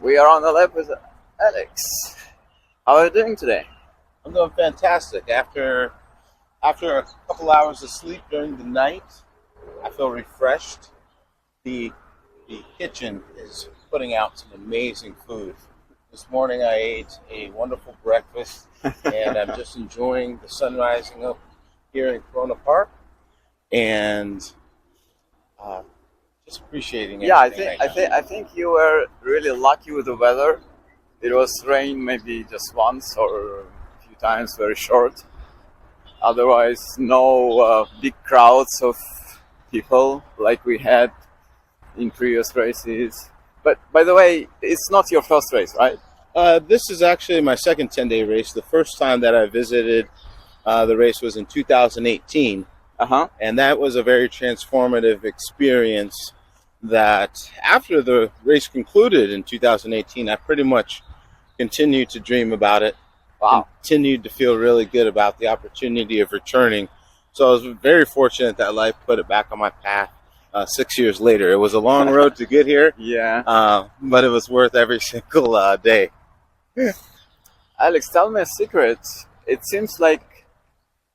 We are on the lab with Alex. How are you doing today? I'm doing fantastic. After a couple hours of sleep during the night, I feel refreshed. The kitchen is putting out some amazing food. This morning I ate a wonderful breakfast, and I'm just enjoying the sun rising up here in Corona Park, and just appreciating it. Yeah, I think you were really lucky with the weather. It was rain maybe just once or a few times, very short. Otherwise, no big crowds of people like we had in previous races. But by the way, it's not your first race, right? This is actually my second 10-day race. The first time that I visited the race was in 2018. And that was a very transformative experience that after the race concluded in 2018, I pretty much continued to dream about it. Wow. Continued to feel really good about the opportunity of returning. So I was very fortunate that life put it back on my path 6 years later. It was a long road to get here. Yeah. But it was worth every single day. Alex, tell me a secret. It seems like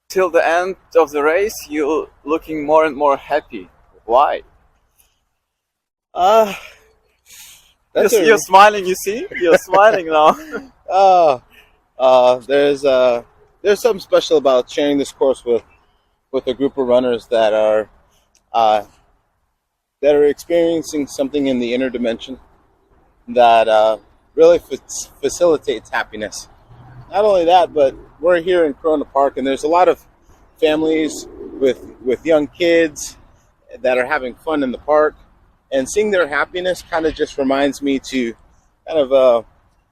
till the end of the race, you're looking more and more happy. Why? You're smiling, you see? You're smiling now. There's something special about sharing this course with a group of runners that are experiencing something in the inner dimension that really facilitates happiness. Not only that, but we're here in Corona Park, and there's a lot of families with young kids that are having fun in the park, and seeing their happiness kind of just reminds me to kind of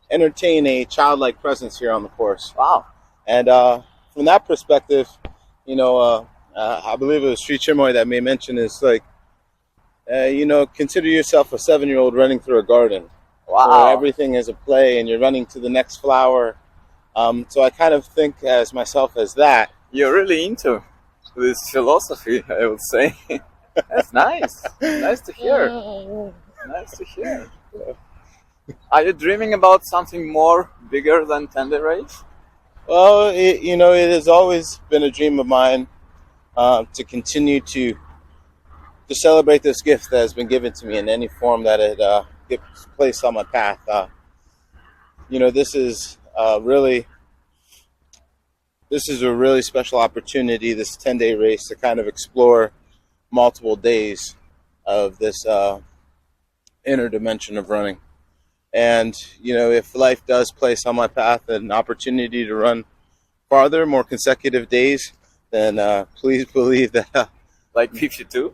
entertain a childlike presence here on the course. Wow. And from that perspective, I believe it was Shri Чинмоя that made mention is like, consider yourself a 7-year-old running through a garden. Wow. Where everything is a play and you're running to the next flower. So I kind of think as myself as that. You're really into this philosophy, I would say. That's nice. Nice to hear. Nice to hear. Are you dreaming about something more bigger than 10-day race? Well, it has always been a dream of mine to continue to celebrate this gift that has been given to me in any form that it gets placed on my path. This is a really special opportunity, this 10-day race, to kind of explore multiple days of this inner dimension of running. And, if life does place on my path an opportunity to run farther, more consecutive days, then please believe that. Like 52?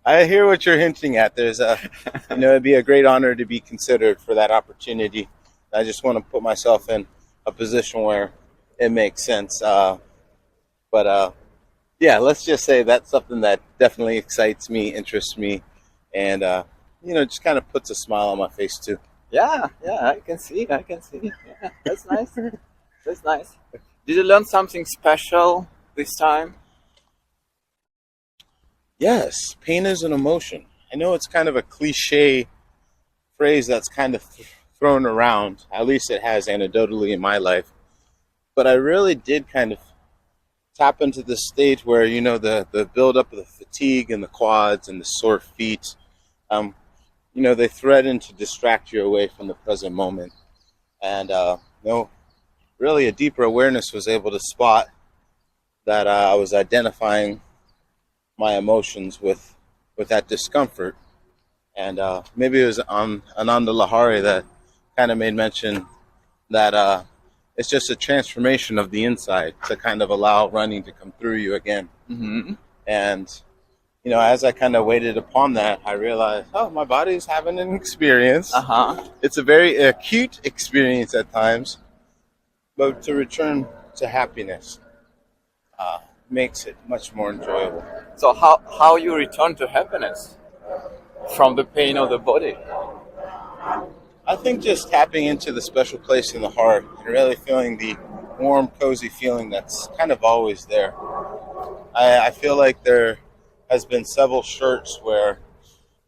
I hear what you're hinting at. There's it'd be a great honor to be considered for that opportunity. I just want to put myself in a position where it makes sense. Yeah, let's just say that's something that definitely excites me, interests me, and just kind of puts a smile on my face too. Yeah, I can see. Yeah, that's nice. That's nice. Did you learn something special this time? Yes, pain is an emotion. I know it's kind of a cliche phrase that's kind of thrown around. At least it has anecdotally in my life. But I really did kind of tap into the stage where, the buildup of the fatigue and the quads and the sore feet, they threaten to distract you away from the present moment. And, really a deeper awareness was able to spot that I was identifying my emotions with that discomfort. And maybe it was Ananda Lahari that kind of made mention that it's just a transformation of the inside to kind of allow running to come through you again. Mm-hmm. And, as I kind of waited upon that, I realized, my body's having an experience. It's a very acute experience at times, but to return to happiness makes it much more enjoyable. So how you return to happiness from the pain of the body? I think just tapping into the special place in the heart and really feeling the warm, cozy feeling that's kind of always there. I feel like there has been several shirts where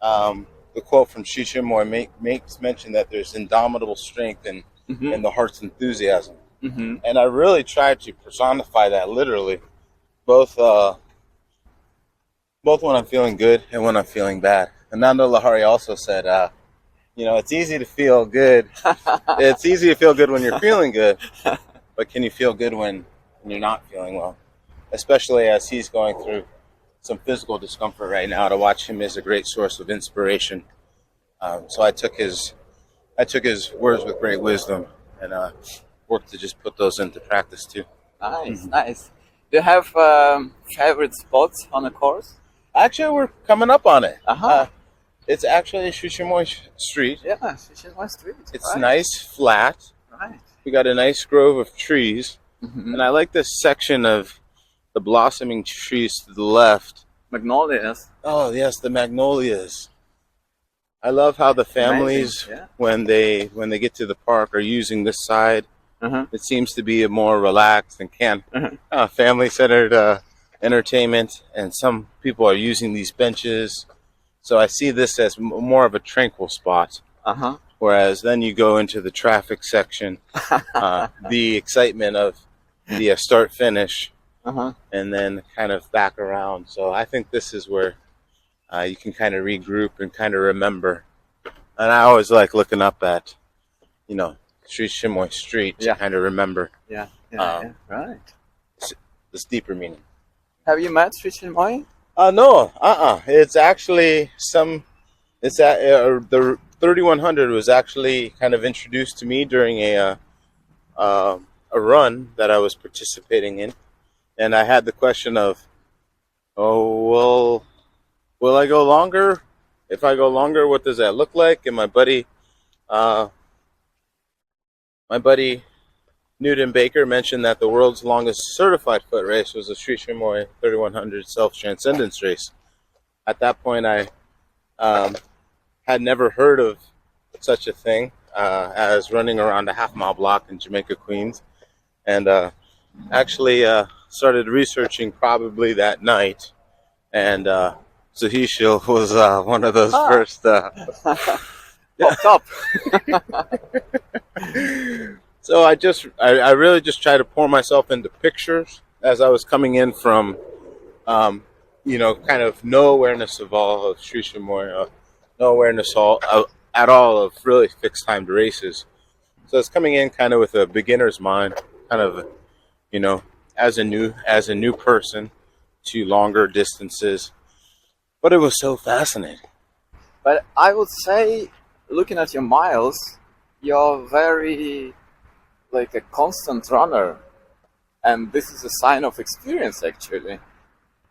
the the quote from Shri Чинмоя makes mention that there's indomitable strength in the heart's enthusiasm. And I really tried to personify that literally, both when I'm feeling good and when I'm feeling bad. Ananda Lahari also said, it's easy to feel good. It's easy to feel good when you're feeling good, but can you feel good when you're not feeling well? Especially as he's going through some physical discomfort right now. To watch him is a great source of inspiration. So I took his words with great wisdom and worked to just put those into practice too. Nice. Do you have favorite spots on the course? Actually, we're coming up on it. It's actually Shri Чинмоя Street. Yeah, Shri Чинмоя Street. It's nice, flat. Right. We got a nice grove of trees. And I like this section of the blossoming trees to the left. Magnolias. Oh, yes, the magnolias. I love how the families, when they get to the park, are using this side. It seems to be a more relaxed and family-centered entertainment, and some people are using these benches. So I see this as more of a tranquil spot. Whereas then you go into the traffic section, the excitement of the start-finish, and then kind of back around. So I think this is where you can kind of regroup and kind of remember. And I always like looking up at, Shri Чинмоя Street to kind of remember. Right. This deeper meaning. Have you met Shri Чинмоя? No. It's actually the 3100 was actually kind of introduced to me during a run that I was participating in, and I had the question of, will I go longer? If I go longer, what does that look like? And my buddy Newton Baker mentioned that the world's longest certified foot race was the Shri Чинмоя 3100 self-transcendence race. At that point, I had never heard of such a thing as running around a half-mile block in Jamaica, Queens, and actually started researching probably that night, and Sahishil was one of those first popped up. So I really just tried to pour myself into pictures as I was coming in from, kind of no awareness of all of Shri Чинмоя, no awareness at all of really fixed timed races. So it's coming in kind of with a beginner's mind, kind of, as a new person to longer distances. But it was so fascinating. But I would say, looking at your miles, you're very like a constant runner, and this is a sign of experience actually.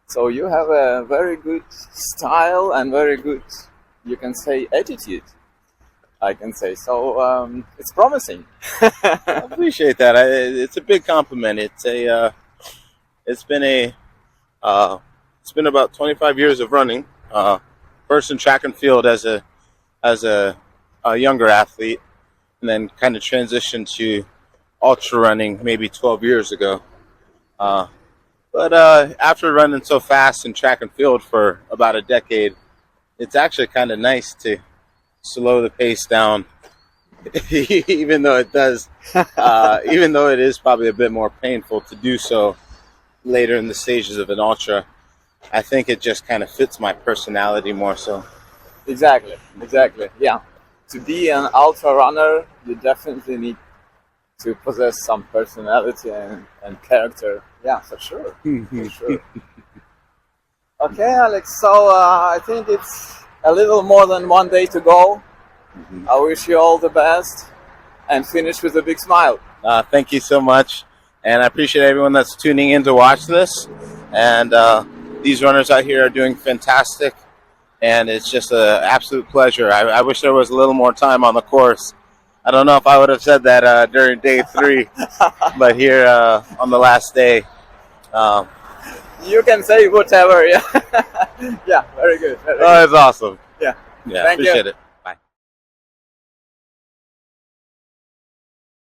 So you have a very good style and very good, you can say, attitude, I can say. So it's promising. I appreciate that. It's a big compliment. It's been about 25 years of running. First in track and field as a younger athlete, and then kind of transitioned to ultra running maybe 12 years ago. But after running so fast in track and field for about a decade, it's actually kind of nice to slow the pace down, even though it is probably a bit more painful to do so later in the stages of an ultra. I think it just kind of fits my personality more so. Exactly. Yeah. To be an ultra runner, you definitely need to possess some personality and character. Yeah, for sure. For sure. Okay, Alex. So I think it's a little more than one day to go. I wish you all the best and finish with a big smile. Thank you so much. And I appreciate everyone that's tuning in to watch this. And these runners out here are doing fantastic. And it's just an absolute pleasure. I wish there was a little more time on the course. I don't know if I would have said that during day 3, but here on the last day. You can say whatever, yeah. Yeah, very good. Oh, it's awesome. Yeah. Thank you. Appreciate it.